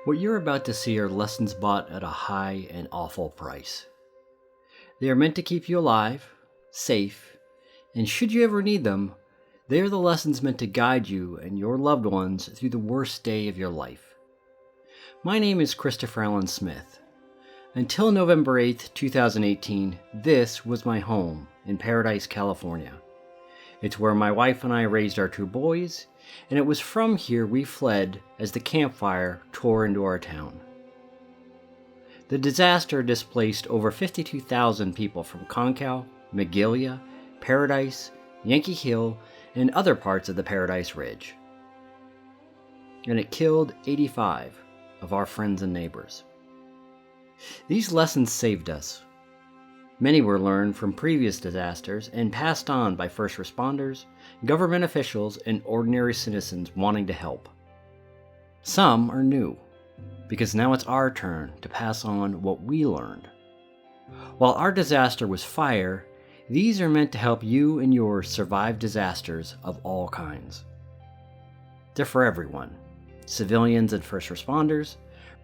What you're about to see are lessons bought at a high and awful price. They are meant to keep you alive, safe, and should you ever need them, they are the lessons meant to guide you and your loved ones through the worst day of your life. My name is Christopher Allan Smith. Until November 8th, 2018, this was my home in Paradise, California. It's where my wife and I raised our two boys, and it was from here we fled as the Campfire tore into our town. The disaster displaced over 52,000 people from Concal, Magnolia, Paradise, Yankee Hill, and other parts of the Paradise Ridge. And it killed 85 of our friends and neighbors. These lessons saved us. Many were learned from previous disasters and passed on by first responders, government officials, and ordinary citizens wanting to help. Some are new, because now it's our turn to pass on what we learned. While our disaster was fire, these are meant to help you and yours survive disasters of all kinds. They're for everyone: civilians and first responders,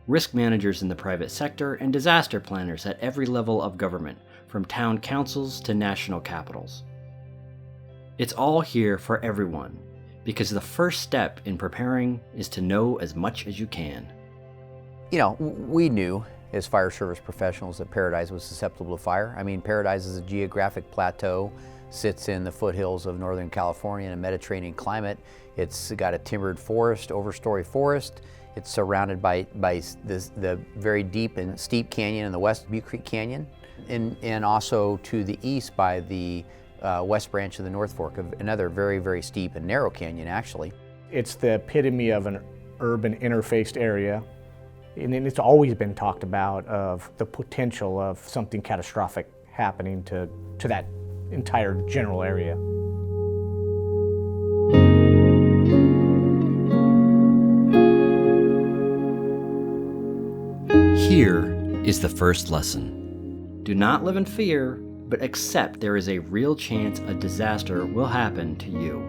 risk managers in the private sector, and disaster planners at every level of government, from town councils to national capitals. It's all here for everyone, because the first step in preparing is to know as much as you can. You know, we knew as fire service professionals that Paradise was susceptible to fire. I mean, Paradise is a geographic plateau, sits in the foothills of Northern California in a Mediterranean climate. It's got a timbered forest, overstory forest. It's surrounded by the very deep and steep canyon in the West Butte Creek Canyon, and also to the east by the west branch of the North Fork of another very, very steep and narrow canyon, actually. It's the epitome of an urban interfaced area, and it's always been talked about of the potential of something catastrophic happening to that entire general area. Here is the first lesson. Do not live in fear, but accept there is a real chance a disaster will happen to you.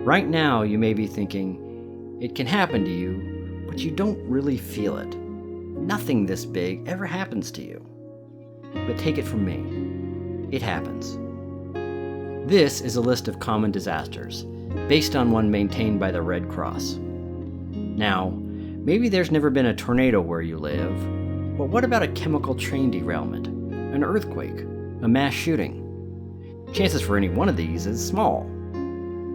Right now, you may be thinking, it can happen to you, but you don't really feel it. Nothing this big ever happens to you. But take it from me, it happens. This is a list of common disasters, based on one maintained by the Red Cross. Now, maybe there's never been a tornado where you live, but what about a chemical train derailment, an earthquake, a mass shooting? Chances for any one of these is small.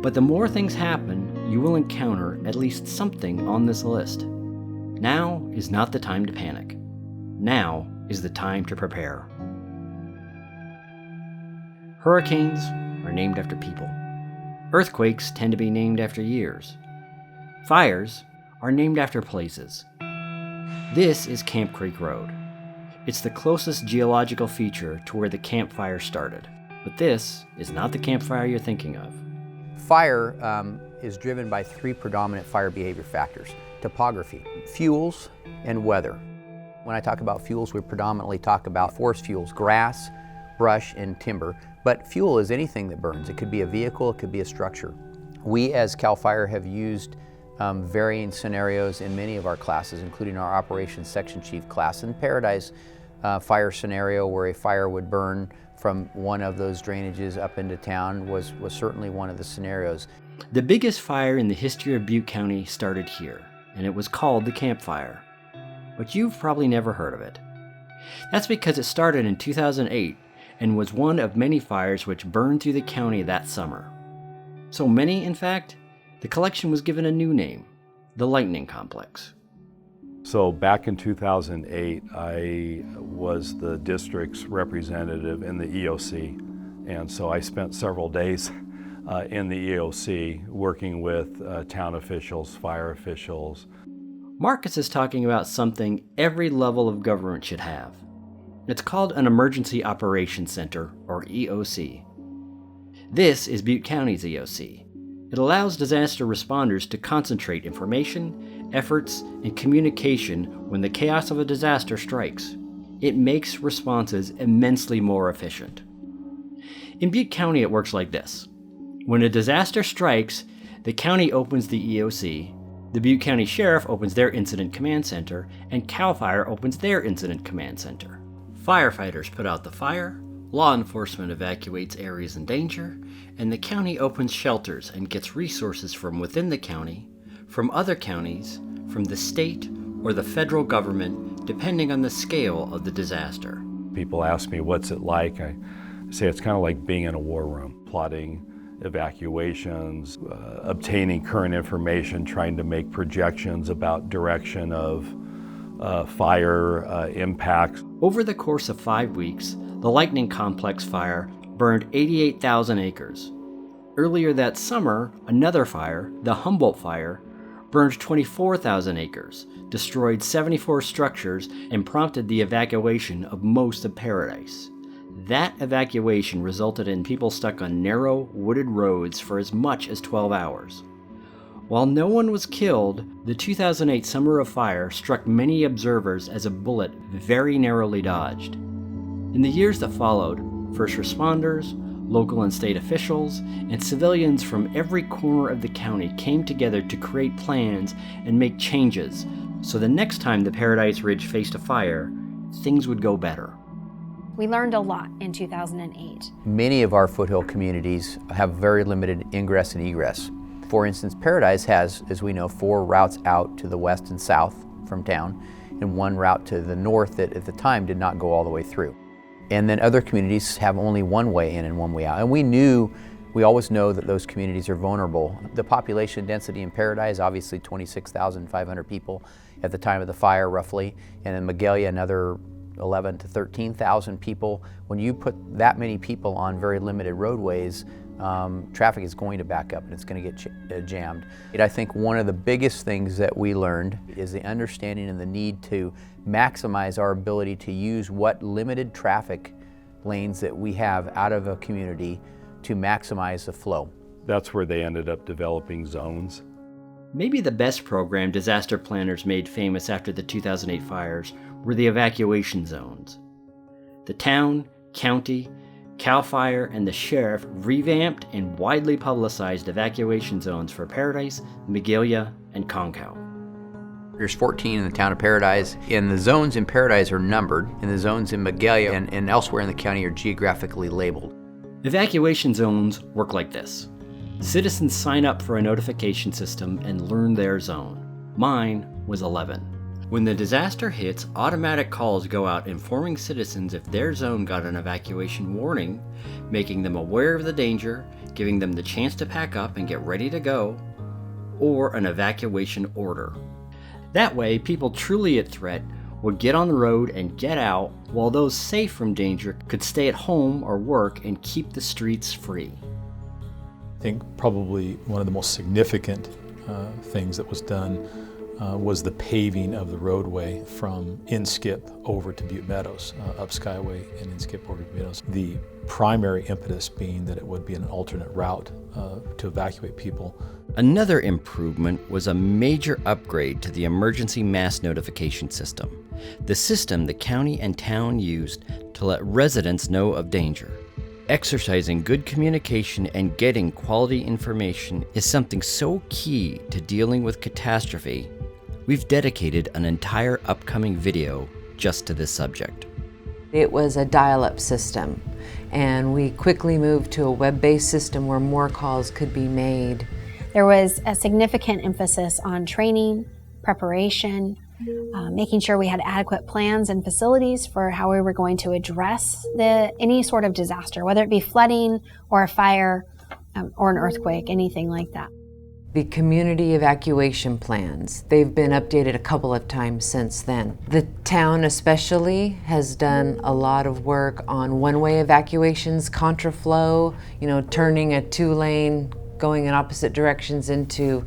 But the more things happen, you will encounter at least something on this list. Now is not the time to panic. Now is the time to prepare. Hurricanes are named after people. Earthquakes tend to be named after years. Fires are named after places. This is Camp Creek Road. It's the closest geological feature to where the campfire started. But this is not the campfire you're thinking of. Fire is driven by three predominant fire behavior factors: topography, fuels, and weather. When I talk about fuels, we predominantly talk about forest fuels: grass, brush, and timber. But fuel is anything that burns. It could be a vehicle, it could be a structure. We as CAL FIRE have used varying scenarios in many of our classes, including our operations section chief class. In Paradise fire scenario, where a fire would burn from one of those drainages up into town, was certainly one of the scenarios. The biggest fire in the history of Butte County started here, and it was called the Campfire. But you've probably never heard of it. That's because it started in 2008 and was one of many fires which burned through the county that summer. So many, in fact, the collection was given a new name, the Lightning Complex. So back in 2008, I was the district's representative in the EOC. And so I spent several days in the EOC working with town officials, fire officials. Marcus is talking about something every level of government should have. It's called an Emergency Operations Center, or EOC. This is Butte County's EOC. It allows disaster responders to concentrate information, efforts, and communication when the chaos of a disaster strikes. It makes responses immensely more efficient. In Butte County, it works like this. When a disaster strikes, the county opens the EOC, The Butte County Sheriff opens their Incident Command Center, and CAL FIRE opens their Incident Command Center. Firefighters put out the fire, law enforcement evacuates areas in danger, and the county opens shelters and gets resources from within the county, from other counties, from the state, or the federal government, depending on the scale of the disaster. People ask me, what's it like? I say it's kind of like being in a war room, plotting evacuations, obtaining current information, trying to make projections about direction of fire impacts. Over the course of 5 weeks, the Lightning Complex fire burned 88,000 acres. Earlier that summer, another fire, the Humboldt Fire, burned 24,000 acres, destroyed 74 structures, and prompted the evacuation of most of Paradise. That evacuation resulted in people stuck on narrow, wooded roads for as much as 12 hours. While no one was killed, the 2008 Summer of Fire struck many observers as a bullet very narrowly dodged. In the years that followed, first responders, local and state officials, and civilians from every corner of the county came together to create plans and make changes so the next time the Paradise Ridge faced a fire, things would go better. We learned a lot in 2008. Many of our foothill communities have very limited ingress and egress. For instance, Paradise has, as we know, 4 routes out to the west and south from town, and 1 route to the north that at the time did not go all the way through. And then other communities have only 1 way in and 1 way out. And we always know that those communities are vulnerable. The population density in Paradise, obviously 26,500 people at the time of the fire roughly, and in Magalia another 11 to 13,000 people. When you put that many people on very limited roadways, traffic is going to back up and it's going to get jammed. I think one of the biggest things that we learned is the understanding and the need to maximize our ability to use what limited traffic lanes that we have out of a community to maximize the flow. That's where they ended up developing zones. Maybe the best program disaster planners made famous after the 2008 fires were the evacuation zones. The town, county, CAL FIRE, and the sheriff revamped and widely publicized evacuation zones for Paradise, Magalia, and Concow. There's 14 in the town of Paradise, and the zones in Paradise are numbered, and the zones in Magalia and elsewhere in the county are geographically labeled. Evacuation zones work like this. Citizens sign up for a notification system and learn their zone. Mine was 11. When the disaster hits, automatic calls go out informing citizens if their zone got an evacuation warning, making them aware of the danger, giving them the chance to pack up and get ready to go, or an evacuation order. That way, people truly at threat would get on the road and get out, while those safe from danger could stay at home or work and keep the streets free. I think probably one of the most significant things that was done was the paving of the roadway from Inskip over to Butte Meadows, up Skyway and Inskip over to Butte Meadows. The primary impetus being that it would be an alternate route to evacuate people. Another improvement was a major upgrade to the emergency mass notification system, the system the county and town used to let residents know of danger. Exercising good communication and getting quality information is something so key to dealing with catastrophe. We've dedicated an entire upcoming video just to this subject. It was a dial-up system, and we quickly moved to a web-based system where more calls could be made. There was a significant emphasis on training, preparation, making sure we had adequate plans and facilities for how we were going to address any sort of disaster, whether it be flooding or a fire or an earthquake, anything like that. The community evacuation plans, they've been updated a couple of times since then. The town especially has done a lot of work on one-way evacuations, contraflow, turning a 2-lane going in opposite directions into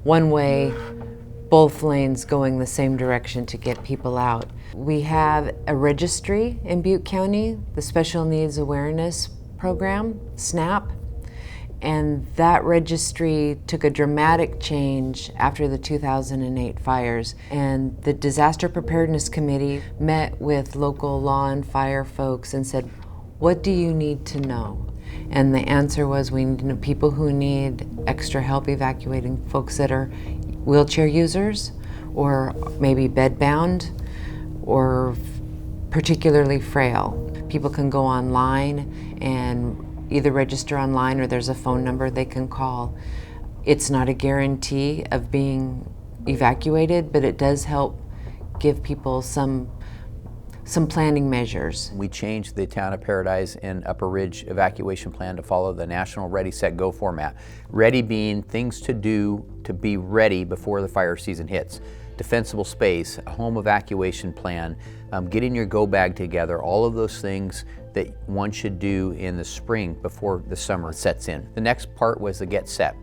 one-way, both lanes going the same direction to get people out. We have a registry in Butte County, the Special Needs Awareness Program, SNAP, and that registry took a dramatic change after the 2008 fires. And the Disaster Preparedness Committee met with local law and fire folks and said, what do you need to know? And the answer was, we need people who need extra help evacuating, folks that are wheelchair users, or maybe bedbound, or particularly frail. People can go online and either register online or there's a phone number they can call. It's not a guarantee of being evacuated, but it does help give people some planning measures. We changed the Town of Paradise and Upper Ridge evacuation plan to follow the national Ready, Set, Go format. Ready being things to do to be ready before the fire season hits. Defensible space, a home evacuation plan, getting your go bag together, all of those things that one should do in the spring before the summer sets in. The next part was the get set.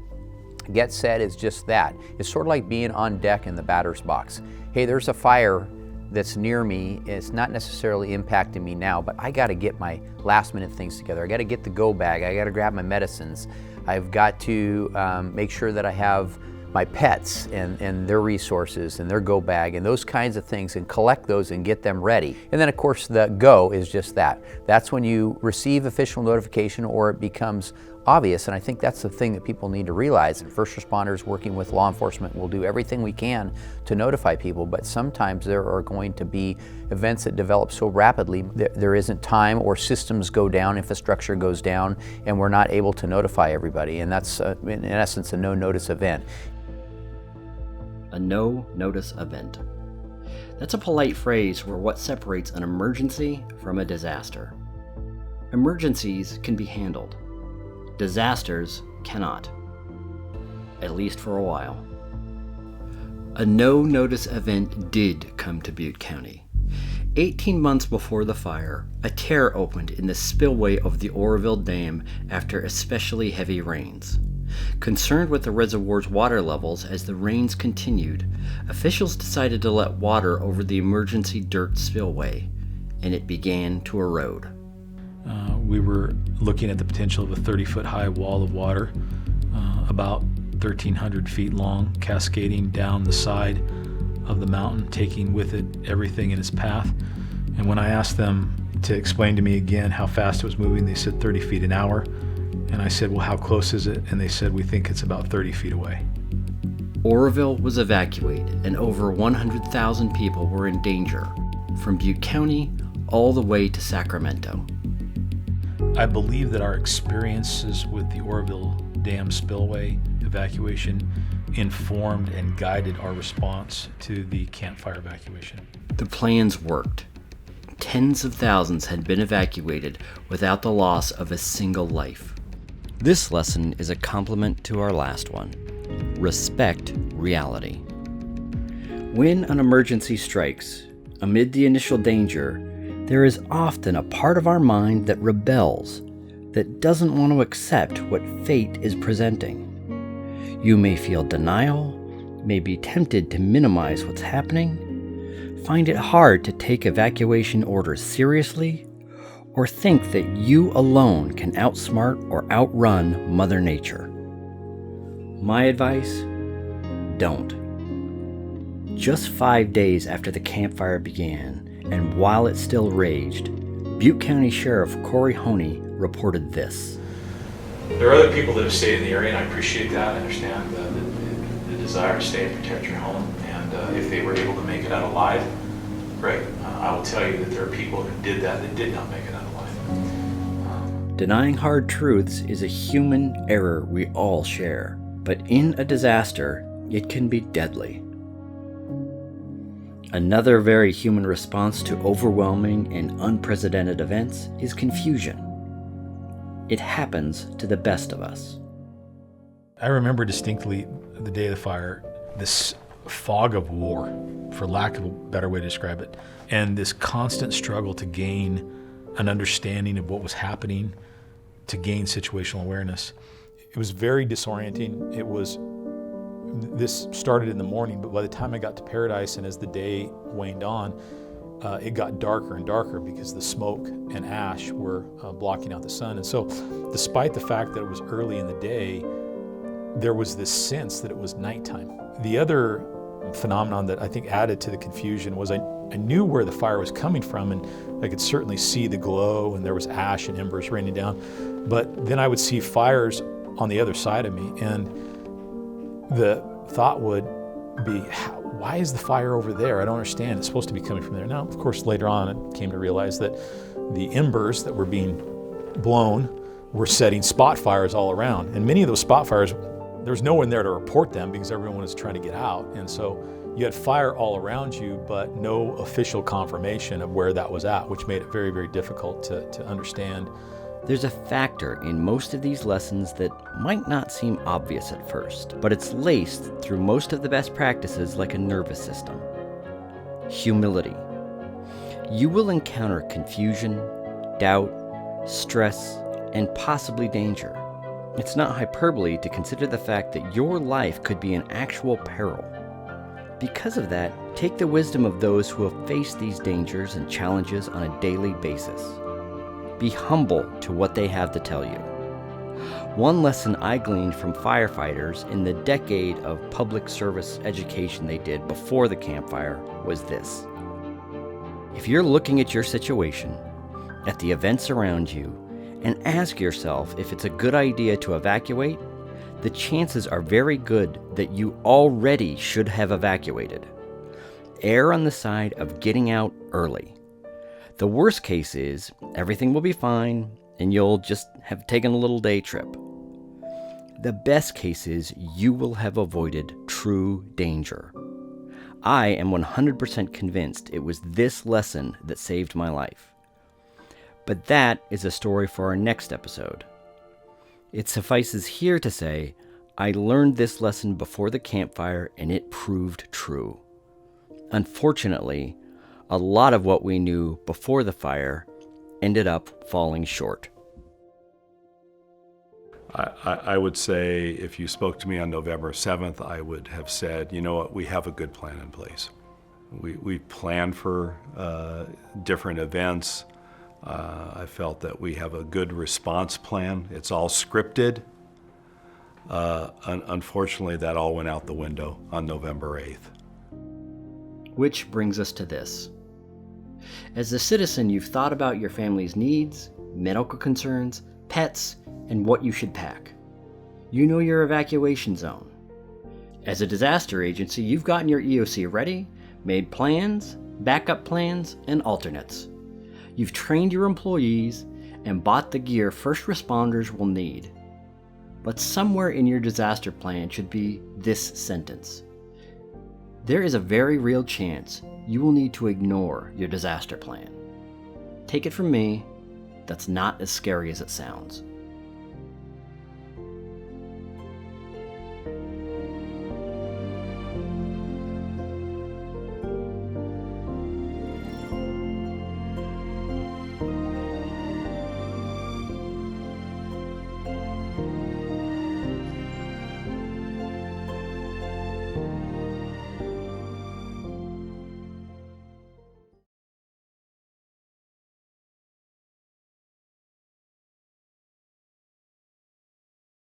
Get set is just that. It's sort of like being on deck in the batter's box. Hey, there's a fire that's near me. It's not necessarily impacting me now, but I gotta get my last minute things together. I gotta get the go bag, I gotta grab my medicines. I've got to make sure that I have my pets and their resources and their go bag and those kinds of things, and collect those and get them ready. And then of course the go is just that. That's when you receive official notification or it becomes obvious, and I think that's the thing that people need to realize. First responders working with law enforcement will do everything we can to notify people, but sometimes there are going to be events that develop so rapidly there isn't time, or systems go down, infrastructure goes down, and we're not able to notify everybody, and that's in essence a no-notice event. A no-notice event. That's a polite phrase for what separates an emergency from a disaster. Emergencies can be handled. Disasters cannot, at least for a while. A no-notice event did come to Butte County. 18 months before the fire, a tear opened in the spillway of the Oroville Dam after especially heavy rains. Concerned with the reservoir's water levels as the rains continued, officials decided to let water over the emergency dirt spillway, and it began to erode. We were looking at the potential of a 30-foot high wall of water, about 1,300 feet long, cascading down the side of the mountain, taking with it everything in its path. And when I asked them to explain to me again how fast it was moving, they said 30 feet an hour. And I said, well, how close is it? And they said, we think it's about 30 feet away. Oroville was evacuated, and over 100,000 people were in danger, from Butte County all the way to Sacramento. I believe that our experiences with the Oroville Dam spillway evacuation informed and guided our response to the Campfire evacuation. The plans worked. Tens of thousands had been evacuated without the loss of a single life. This lesson is a complement to our last one. Respect reality. When an emergency strikes, amid the initial danger, there is often a part of our mind that rebels, that doesn't want to accept what fate is presenting. You may feel denial, may be tempted to minimize what's happening, find it hard to take evacuation orders seriously, or think that you alone can outsmart or outrun Mother Nature. My advice? Don't. Just 5 days after the campfire began, and while it still raged, Butte County Sheriff Corey Honey reported this. There are other people that have stayed in the area, and I appreciate that. I understand the desire to stay and protect your home, and if they were able to make it out alive, great. I will tell you that there are people who did that did not make it out alive. Denying hard truths is a human error we all share, but in a disaster, it can be deadly. Another very human response to overwhelming and unprecedented events is confusion. It happens to the best of us. I remember distinctly the day of the fire, this fog of war, for lack of a better way to describe it, and this constant struggle to gain an understanding of what was happening, to gain situational awareness. It was very disorienting. This started in the morning, but by the time I got to Paradise and as the day waned on, it got darker and darker because the smoke and ash were blocking out the sun. And so despite the fact that it was early in the day, there was this sense that it was nighttime. The other phenomenon that I think added to the confusion was I knew where the fire was coming from, and I could certainly see the glow, and there was ash and embers raining down. But then I would see fires on the other side of me, and the thought would, be, why is the fire over there? I don't understand. It's supposed to be coming from there. Now, of course, later on, I came to realize that the embers that were being blown were setting spot fires all around. And many of those spot fires, there was no one there to report them because everyone was trying to get out. And so you had fire all around you, but no official confirmation of where that was at, which made it very, very difficult to understand. There's a factor in most of these lessons that might not seem obvious at first, but it's laced through most of the best practices like a nervous system. Humility. You will encounter confusion, doubt, stress, and possibly danger. It's not hyperbole to consider the fact that your life could be in actual peril. Because of that, take the wisdom of those who have faced these dangers and challenges on a daily basis. Be humble to what they have to tell you. One lesson I gleaned from firefighters in the decade of public service education they did before the Campfire was this. If you're looking at your situation, at the events around you, and ask yourself if it's a good idea to evacuate, the chances are very good that you already should have evacuated. Err on the side of getting out early. The worst case is everything will be fine and you'll just have taken a little day trip. The best case is you will have avoided true danger. I am 100% convinced it was this lesson that saved my life. But that is a story for our next episode. It suffices here to say, I learned this lesson before the Campfire and it proved true. Unfortunately, a lot of what we knew before the fire ended up falling short. I would say if you spoke to me on November 7th, I would have said, you know what, we have a good plan in place. We planned for different events. I felt that we have a good response plan. It's all scripted. Unfortunately, that all went out the window on November 8th. Which brings us to this. As a citizen, you've thought about your family's needs, medical concerns, pets, and what you should pack. You know your evacuation zone. As a disaster agency, you've gotten your EOC ready, made plans, backup plans, and alternates. You've trained your employees and bought the gear first responders will need. But somewhere in your disaster plan should be this sentence. There is a very real chance you will need to ignore your disaster plan. Take it from me, that's not as scary as it sounds.